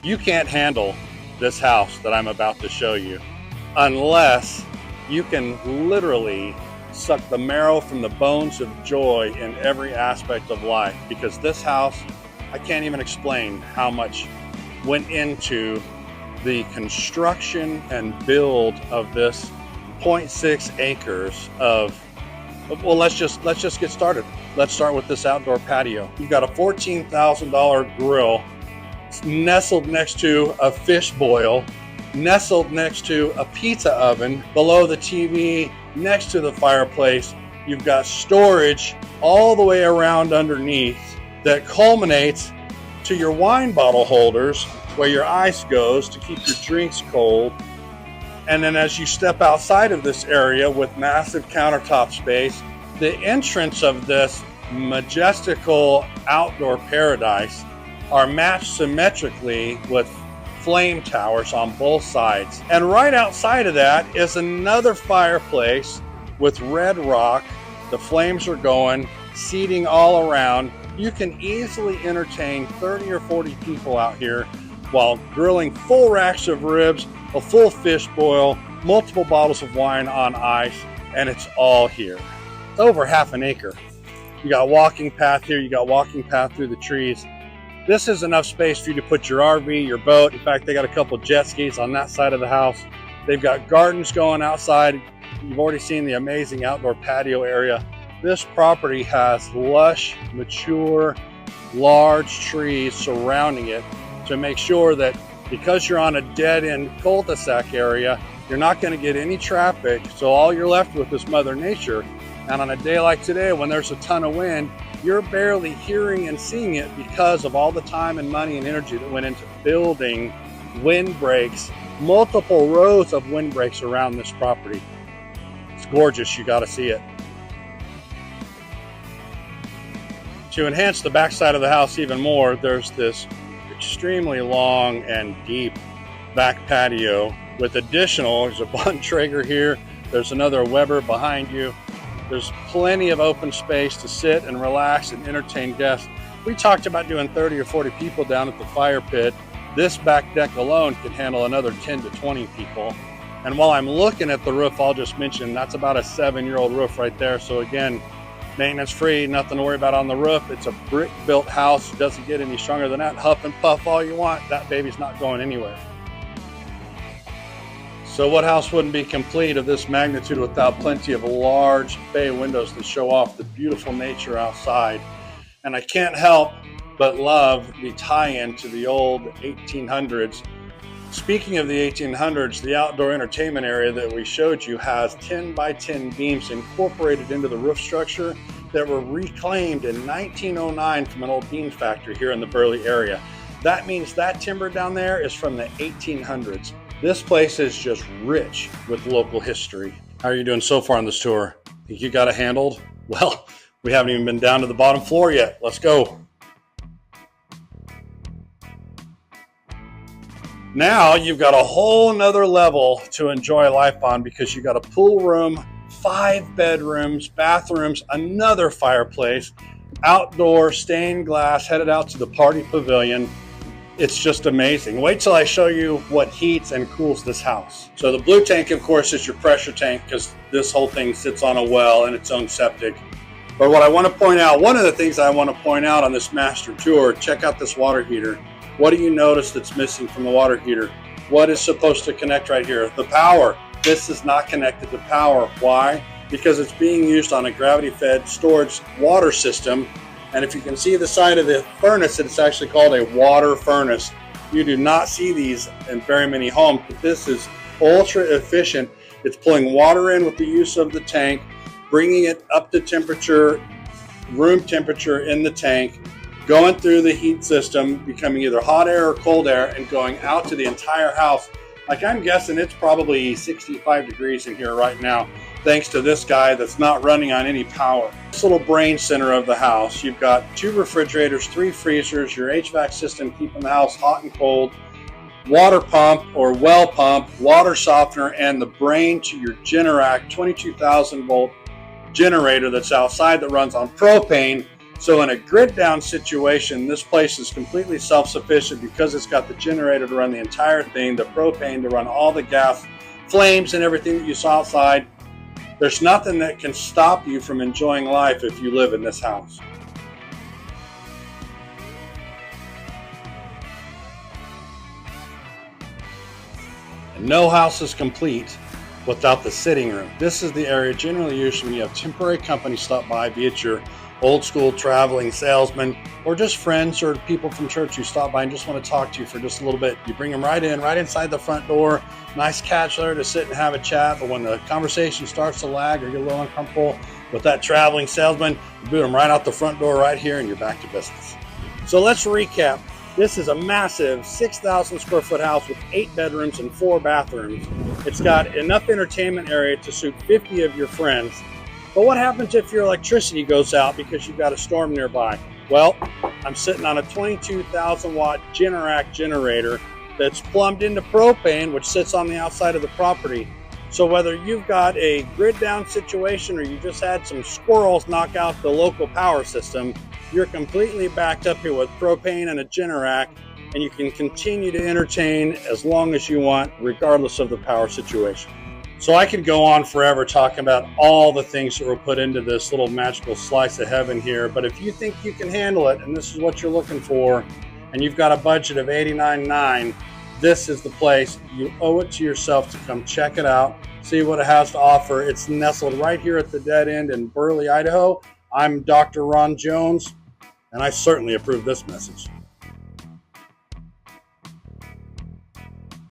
You can't handle this house that I'm about to show you unless you can literally suck the marrow from the bones of joy in every aspect of life, because this house, I can't even explain how much went into the construction and build of this 0.6 acres of, well, let's just get started. Let's start with this outdoor patio. You've got a $14,000 grill nestled next to a fish boil, nestled next to a pizza oven, below the TV, next to the fireplace. You've got storage all the way around underneath that culminates to your wine bottle holders where your ice goes to keep your drinks cold. And then as you step outside of this area with massive countertop space, the entrance of this majestical outdoor paradise are matched symmetrically with flame towers on both sides. And right outside of that is another fireplace with red rock. The flames are going, seating all around. You can easily entertain 30 or 40 people out here while grilling full racks of ribs, a full fish boil, multiple bottles of wine on ice, and it's all here. It's over half an acre. You got a walking path here, you got walking path through the trees. This is enough space for you to put your RV, your boat. In fact, they got a couple jet skis on that side of the house. They've got gardens going outside. You've already seen the amazing outdoor patio area. This property has lush, mature, large trees surrounding it to make sure that because you're on a dead-end cul-de-sac area, you're not going to get any traffic. So all you're left with is Mother Nature. And on a day like today, when there's a ton of wind, you're barely hearing and seeing it because of all the time and money and energy that went into building windbreaks, multiple rows of windbreaks around this property. It's gorgeous, you gotta see it. To enhance the backside of the house even more, there's this extremely long and deep back patio with additional, there's a Bontrager here, there's another Weber behind you. There's plenty of open space to sit and relax and entertain guests. We talked about doing 30 or 40 people down at the fire pit. This back deck alone can handle another 10 to 20 people. And while I'm looking at the roof, I'll just mention that's about a 7-year-old roof right there. So again, maintenance free, nothing to worry about on the roof. It's a brick built house. It doesn't get any stronger than that. Huff and puff all you want. That baby's not going anywhere. So what house wouldn't be complete of this magnitude without plenty of large bay windows that show off the beautiful nature outside? And I can't help but love the tie-in to the old 1800s. Speaking of the 1800s, the outdoor entertainment area that we showed you has 10 by 10 beams incorporated into the roof structure that were reclaimed in 1909 from an old beam factory here in the Burley area. That means that timber down there is from the 1800s. This place is just rich with local history. How are you doing so far on this tour? Think you got it handled? Well, we haven't even been down to the bottom floor yet. Let's go. Now you've got a whole nother level to enjoy life on, because you got a pool room, 5 bedrooms, bathrooms, another fireplace, outdoor stained glass headed out to the party pavilion. It's just amazing. Wait till I show you what heats and cools this house. So the blue tank, of course, is your pressure tank, because this whole thing sits on a well and its own septic. But what I want to point out, one of the things I want to point out on this master tour, check out this water heater. What do you notice that's missing from the water heater? What is supposed to connect right here? The power. This is not connected to power. Why? Because it's being used on a gravity-fed storage water system. And if you can see the side of the furnace, it's actually called a water furnace. You do not see these in very many homes, but this is ultra efficient. It's pulling water in with the use of the tank, bringing it up to temperature, room temperature in the tank, going through the heat system, becoming either hot air or cold air, and going out to the entire house. Like, I'm guessing it's probably 65 degrees in here right now, thanks to this guy that's not running on any power. This little brain center of the house, you've got 2 refrigerators, 3 freezers, your HVAC system keeping the house hot and cold, water pump or well pump, water softener, and the brain to your Generac 22,000 volt generator that's outside that runs on propane. So in a grid down situation, this place is completely self-sufficient because it's got the generator to run the entire thing, the propane to run all the gas, flames and everything that you saw outside. There's nothing that can stop you from enjoying life if you live in this house. And no house is complete without the sitting room. This is the area generally used when you have temporary company stop by, be it your old school traveling salesman or just friends or people from church who stop by and just want to talk to you for just a little bit. You bring them right inside the front door. Nice couch there to sit and have a chat. But when the conversation starts to lag or get a little uncomfortable with that traveling salesman, you boot them right out the front door right here and you're back to business. So let's recap. This is a massive 6,000 square foot house with 8 bedrooms and 4 bathrooms. It's got enough entertainment area to suit 50 of your friends. But what happens if your electricity goes out because you've got a storm nearby? Well, I'm sitting on a 22,000 watt Generac generator that's plumbed into propane, which sits on the outside of the property. So whether you've got a grid down situation or you just had some squirrels knock out the local power system, you're completely backed up here with propane and a Generac, and you can continue to entertain as long as you want, regardless of the power situation. So I could go on forever talking about all the things that were put into this little magical slice of heaven here, but if you think you can handle it and this is what you're looking for, and you've got a budget of $89,900, this is the place. You owe it to yourself to come check it out, see what it has to offer. It's nestled right here at the dead end in Burley, Idaho. I'm Dr. Ron Jones, and I certainly approve this message.